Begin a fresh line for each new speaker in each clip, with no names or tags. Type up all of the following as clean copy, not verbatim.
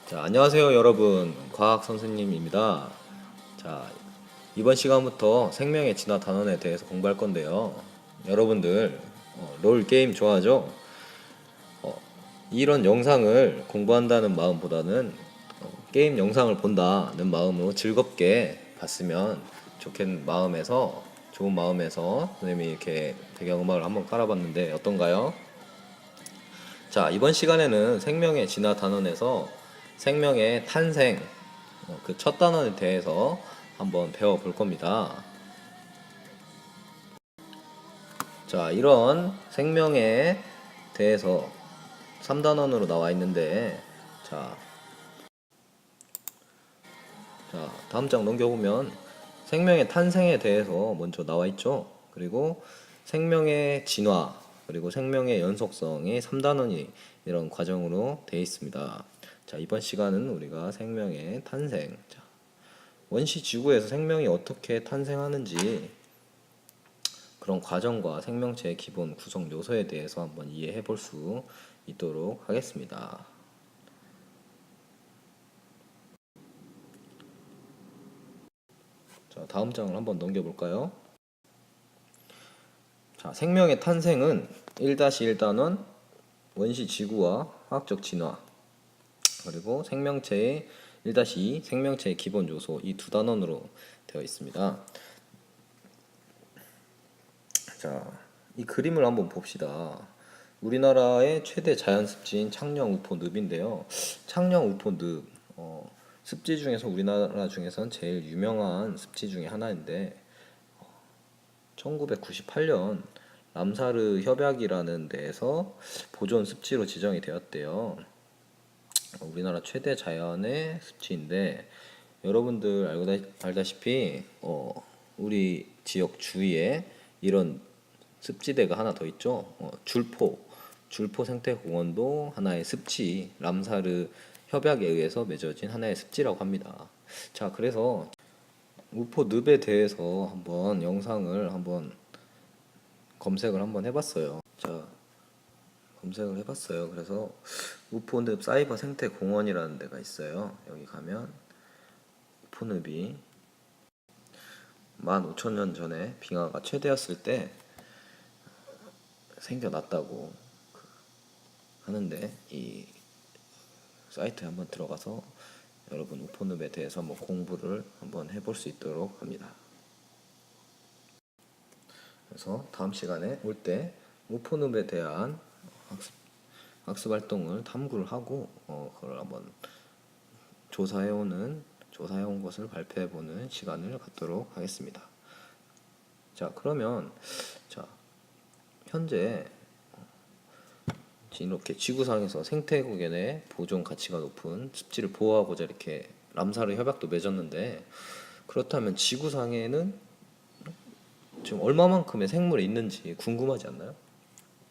자, 안녕하세요, 여러분. 과학 선생님입니다. 자, 이번 시간부터 생명의 진화 단원에 대해서 공부할 건데요. 여러분들, 롤 게임 좋아하죠? 어, 이런 영상을 공부한다는 마음보다는 게임 영상을 본다는 마음으로 즐겁게 봤으면 좋겠는 마음에서, 좋은 마음에서 선생님이 이렇게 배경음악을 한번 깔아봤는데 어떤가요? 자, 이번 시간에는 생명의 진화 단원에서 생명의 탄생, 그 첫 단원에 대해서 한번 배워볼 겁니다. 자, 이런 생명에 대해서 3단원으로 나와 있는데, 자, 다음 장 넘겨보면 생명의 탄생에 대해서 먼저 나와 있죠. 그리고 생명의 진화, 그리고 생명의 연속성이 3단원이 이런 과정으로 되어 있습니다. 자, 이번 시간은 우리가 생명의 탄생, 자, 원시 지구에서 생명이 어떻게 탄생하는지 그런 과정과 생명체의 기본 구성 요소에 대해서 한번 이해해 볼 수 있도록 하겠습니다. 자, 다음 장을 한번 넘겨볼까요? 자, 생명의 탄생은 1-1단원 원시 지구와 화학적 진화, 그리고 생명체의 1-2 생명체의 기본 요소, 이 두 단원으로 되어 있습니다. 자, 이 그림을 한번 봅시다. 우리나라의 최대 자연습지인 창녕우포늪인데요. 창녕우포늪, 습지 중에서 우리나라 중에서는 제일 유명한 습지 중에 하나인데 1998년 람사르 협약이라는 데에서 보존 습지로 지정이 되었대요. 우리나라 최대 자연의 습지인데 여러분들 알다시피 우리 지역 주위에 이런 습지대가 하나 더 있죠. 줄포 생태공원도 하나의 습지, 람사르 협약에 의해서 맺어진 하나의 습지라고 합니다. 자, 그래서 우포 늪에 대해서 한번 영상을 한번 검색을 한번 해봤어요. 자, 검색을 해봤어요. 그래서 우포늪 사이버 생태공원이라는 데가 있어요. 여기 가면 우포늪이 15,000년 전에 빙하가 최대였을 때 생겨났다고 하는데 이 사이트에 한번 들어가서 여러분 우포늪에 대해서 한번 공부를 한번 해볼 수 있도록 합니다. 그래서 다음 시간에 올 때 우포늪에 대한 학습 활동을 탐구를 하고 그걸 한번 조사해온 것을 발표해보는 시간을 갖도록 하겠습니다. 자, 그러면 자, 현재 이렇게 지구상에서 생태국에 대해 보존 가치가 높은 습지를 보호하고자 이렇게 람사르 협약도 맺었는데 그렇다면 지구상에는 지금 얼마만큼의 생물이 있는지 궁금하지 않나요?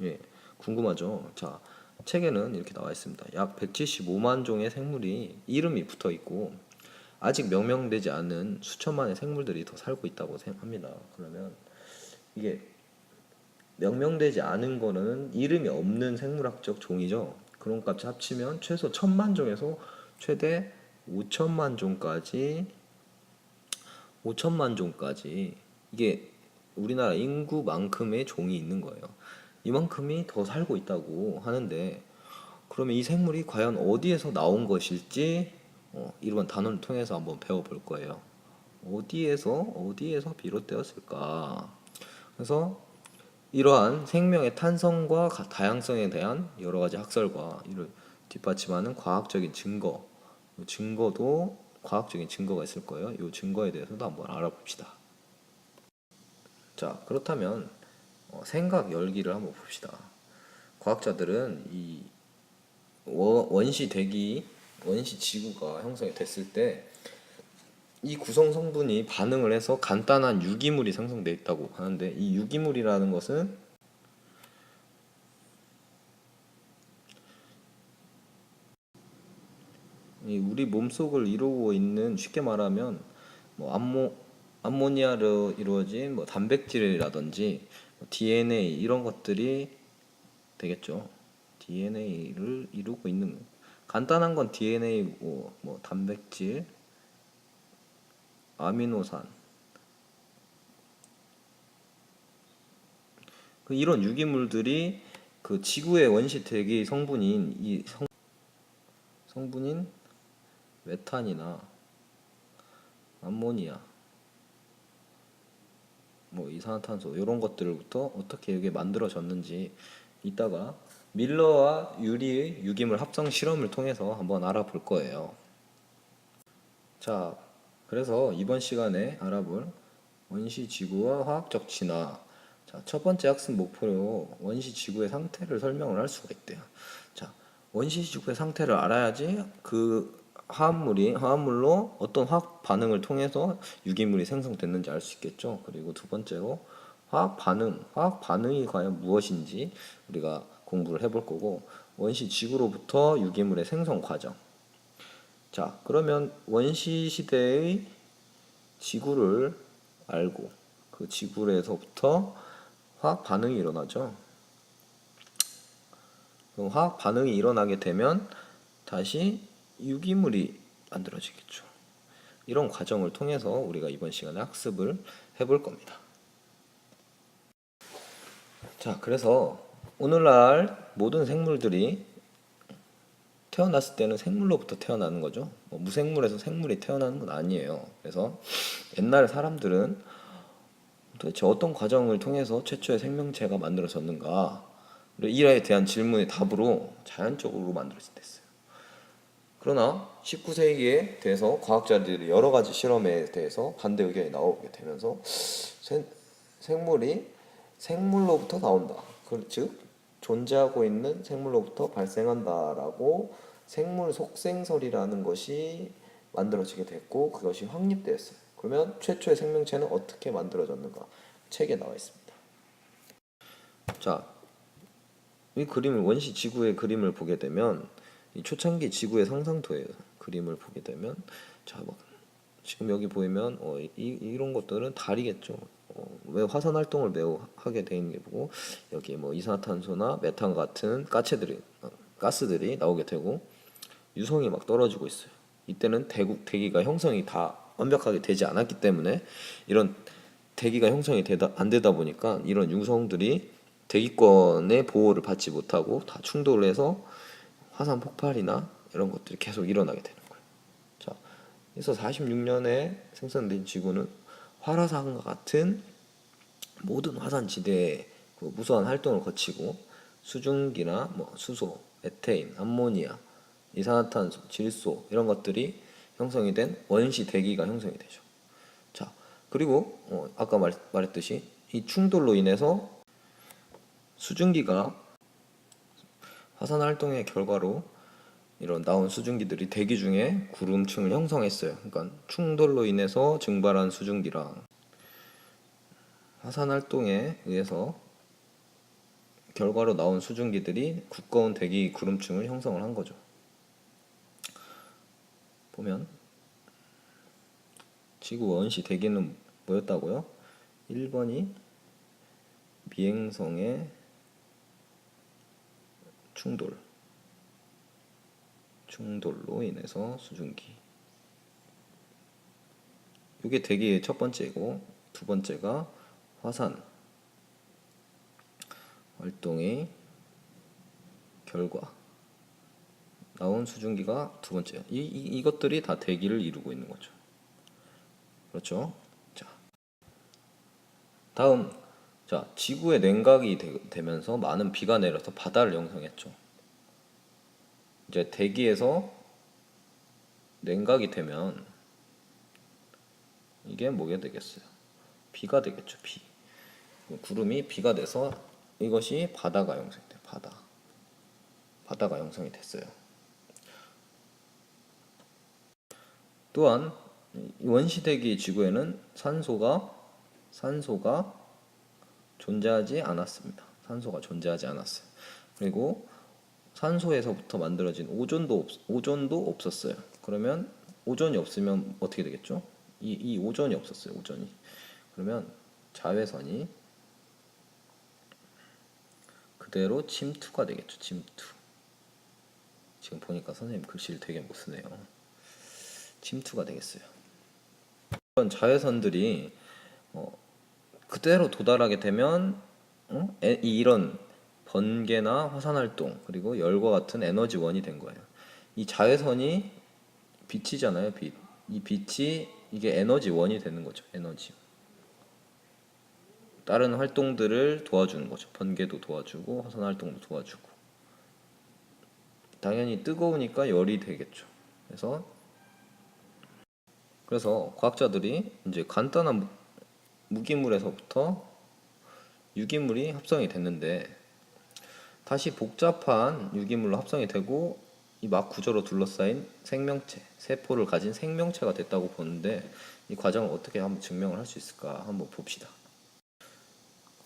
예, 궁금하죠. 자, 책에는 이렇게 나와 있습니다. 약 175만 종의 생물이 이름이 붙어 있고 아직 명명되지 않은 수천만의 생물들이 더 살고 있다고 생각합니다. 그러면 이게 명명되지 않은 거는 이름이 없는 생물학적 종이죠. 그런 값이 합치면 최소 1,000만 종에서 최대 5천만 종까지 이게 우리나라 인구만큼의 종이 있는 거예요. 이만큼이 더 살고 있다고 하는데 그러면 이 생물이 과연 어디에서 나온 것일지 이런 단어를 통해서 한번 배워볼 거예요. 어디에서 비롯되었을까? 그래서 이러한 생명의 탄생과 다양성에 대한 여러 가지 학설과 이를 뒷받침하는 과학적인 증거도 과학적인 증거가 있을 거예요. 이 증거에 대해서도 한번 알아봅시다. 자, 그렇다면 생각 열기를 한번 봅시다. 과학자들은 이 원시 지구가 형성이 됐을 때 이 구성 성분이 반응을 해서 간단한 유기물이 생성되어 있다고 하는데 이 유기물이라는 것은 우리 몸속을 이루고 있는 쉽게 말하면 뭐 암모니아로 이루어진 뭐 단백질이라든지 DNA 이런 것들이 되겠죠. DNA를 이루고 있는 간단한 건 DNA고 뭐 단백질, 아미노산, 이런 유기물들이 그 지구의 원시 대기 성분인 성분인 메탄이나 암모니아, 뭐 이산화탄소 이런 것들부터 어떻게 이게 만들어졌는지 이따가 밀러와 유리의 유기물 합성 실험을 통해서 한번 알아볼 거예요. 자, 그래서 이번 시간에 알아볼 원시 지구와 화학적 진화. 자, 첫 번째 학습 목표로 원시 지구의 상태를 설명을 할 수가 있대요. 자, 원시 지구의 상태를 알아야지 그 화합물로 어떤 화학 반응을 통해서 유기물이 생성됐는지 알 수 있겠죠. 그리고 두 번째로 화학 반응이 과연 무엇인지 우리가 공부를 해볼 거고, 원시 지구로부터 유기물의 생성 과정. 자, 그러면 원시 시대의 지구를 알고 그 지구에서부터 화학 반응이 일어나죠. 그럼 화학 반응이 일어나게 되면 다시 유기물이 만들어지겠죠. 이런 과정을 통해서 우리가 이번 시간에 학습을 해볼 겁니다. 자, 그래서 오늘날 모든 생물들이 태어났을 때는 생물로부터 태어나는 거죠. 뭐 무생물에서 생물이 태어나는 건 아니에요. 그래서 옛날 사람들은 도대체 어떤 과정을 통해서 최초의 생명체가 만들어졌는가, 이에 대한 질문의 답으로 자연적으로 만들어졌댔어요. 그러나 19세기에 대해서 과학자들이 여러 가지 실험에 대해서 반대 의견이 나오게 되면서 생물이 생물로부터 나온다. 즉 존재하고 있는 생물로부터 발생한다라고 생물 속생설이라는 것이 만들어지게 됐고, 그것이 확립되었어요. 그러면 최초의 생명체는 어떻게 만들어졌는가? 책에 나와 있습니다. 자, 이 그림을 원시 지구의 그림을 보게 되면 이 초창기 지구의 상상토의 그림을 보게 되면, 자, 막 지금 여기 보이면 이런 것들은 달이겠죠. 왜 화산 활동을 매우 하게 돼 있는 게 보고, 여기 뭐 이산화탄소나 메탄 같은 가스들이 나오게 되고 유성이 막 떨어지고 있어요. 이때는 대기가 형성이 다 완벽하게 되지 않았기 때문에, 이런 대기가 형성이 안 되다 보니까 이런 유성들이 대기권의 보호를 받지 못하고 다 충돌을 해서 화산 폭발이나 이런 것들이 계속 일어나게 되는 거예요. 자, 그래서 46년에 생성된 지구는 활화산과 같은 모든 화산지대의 그 무수한 활동을 거치고 수증기나 뭐 수소, 메테인, 암모니아, 이산화탄소, 질소 이런 것들이 형성이 된 원시 대기가 형성이 되죠. 자, 그리고 아까 말했듯이 이 충돌로 인해서 수증기가 화산 활동의 결과로 이런 나온 수증기들이 대기 중에 구름층을 형성했어요. 그러니까 충돌로 인해서 증발한 수증기랑 화산 활동에 의해서 결과로 나온 수증기들이 두꺼운 대기 구름층을 형성을 한 거죠. 보면 지구 원시 대기는 뭐였다고요? 1번이 미행성의 충돌로 인해서 수증기. 이게 대기의 첫 번째고, 두 번째가 화산 활동의 결과 나온 수증기가 두 번째예요. 이것들이 다 대기를 이루고 있는 거죠. 그렇죠? 자, 다음, 자, 지구에 냉각이 되면서 많은 비가 내려서 바다를 형성했죠. 이제 대기에서 냉각이 되면 이게 뭐가 되겠어요? 비가 되겠죠. 비. 구름이 비가 돼서 이것이 바다가 형성이 돼요. 바다가 형성이 됐어요. 또한 원시대기 지구에는 산소가 존재하지 않았습니다. 산소가 존재하지 않았어요. 그리고 산소에서부터 만들어진 오존도 없었어요. 그러면 오존이 없으면 어떻게 되겠죠? 이 오존이 없었어요. 오존이. 그러면 자외선이 그대로 침투가 되겠죠. 지금 보니까 선생님 글씨를 되게 못 쓰네요. 침투가 되겠어요. 이런 자외선들이 그대로 도달하게 되면 이런 번개나 화산활동 그리고 열과 같은 에너지원이 된 거예요. 이 자외선이 빛이잖아요. 빛. 이 빛이 이게 에너지원이 되는 거죠. 에너지. 다른 활동들을 도와주는 거죠. 번개도 도와주고 화산활동도 도와주고. 당연히 뜨거우니까 열이 되겠죠. 그래서 과학자들이 이제 간단한 무기물에서부터 유기물이 합성이 됐는데 다시 복잡한 유기물로 합성이 되고 이 막 구조로 둘러싸인 생명체, 세포를 가진 생명체가 됐다고 보는데 이 과정을 어떻게 한번 증명을 할 수 있을까 한번 봅시다.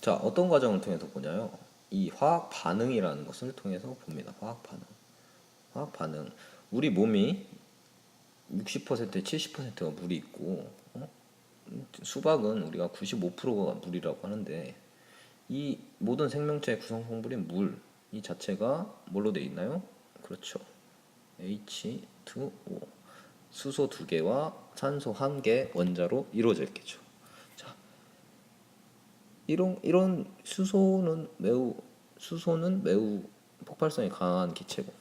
자, 어떤 과정을 통해서 보냐요? 이 화학 반응이라는 것을 통해서 봅니다. 화학 반응. 화학 반응. 우리 몸이 60%에 70%가 물이 있고 수박은 우리가 95%가 물이라고 하는데 이 모든 생명체의 구성 성분인 물 이 자체가 뭘로 되어 있나요? 그렇죠. H2O 수소 2개와 산소 1개 원자로 이루어져 있겠죠. 자, 이런 수소는 매우 폭발성이 강한 기체고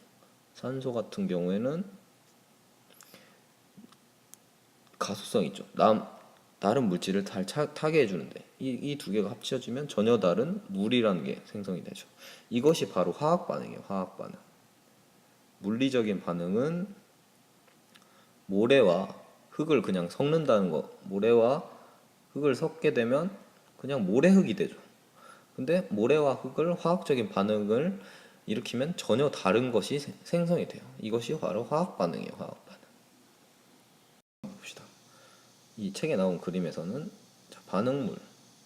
산소 같은 경우에는 가소성이 있죠. 다른 물질을 타게 해주는데 이 두 개가 합쳐지면 전혀 다른 물이라는 게 생성이 되죠. 이것이 바로 화학 반응이에요. 화학 반응. 물리적인 반응은 모래와 흙을 그냥 섞는다는 거. 모래와 흙을 섞게 되면 그냥 모래흙이 되죠. 근데 모래와 흙을 화학적인 반응을 일으키면 전혀 다른 것이 생성이 돼요. 이것이 바로 화학 반응이에요. 화학 반응. 봅시다. 이 책에 나온 그림에서는 반응물,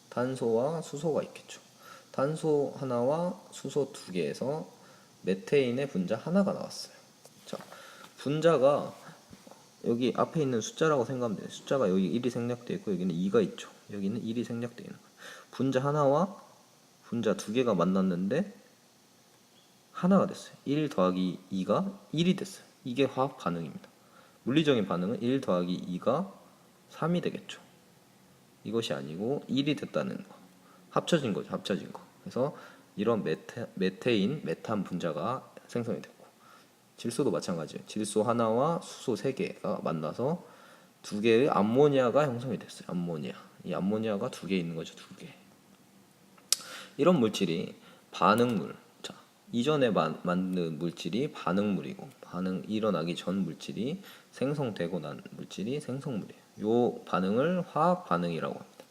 탄소와 수소가 있겠죠. 탄소 하나와 수소 2개에서 메테인의 분자 하나가 나왔어요. 자, 분자가 여기 앞에 있는 숫자라고 생각하면 돼요. 숫자가 여기 1이 생략되어 있고 여기는 2가 있죠. 여기는 1이 생략되어 있는 거예요. 분자 하나와 분자 2개가 만났는데 하나가 됐어요. 1 더하기 2가 1이 됐어요. 이게 화학 반응입니다. 물리적인 반응은 1 더하기 2가 3이 되겠죠. 이것이 아니고 1이 됐다는 거. 합쳐진 거죠. 합쳐진 거. 그래서 이런 메테인, 메탄 분자가 생성이 됐고 질소도 마찬가지예요. 질소 하나와 수소 3개가 만나서 2개의 암모니아가 형성이 됐어요. 암모니아. 이 암모니아가 2개 있는 거죠. 2개. 이런 물질이 반응물. 자, 이전에 만든 물질이 반응물이고 반응 일어나기 전 물질이 생성되고 난 물질이 생성물이에요. 요 반응을 화학 반응이라고 합니다.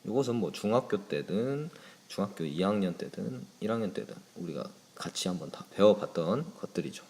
이것은 뭐 중학교 때든 중학교 2학년 때든 1학년 때든 우리가 같이 한번 다 배워봤던 것들이죠.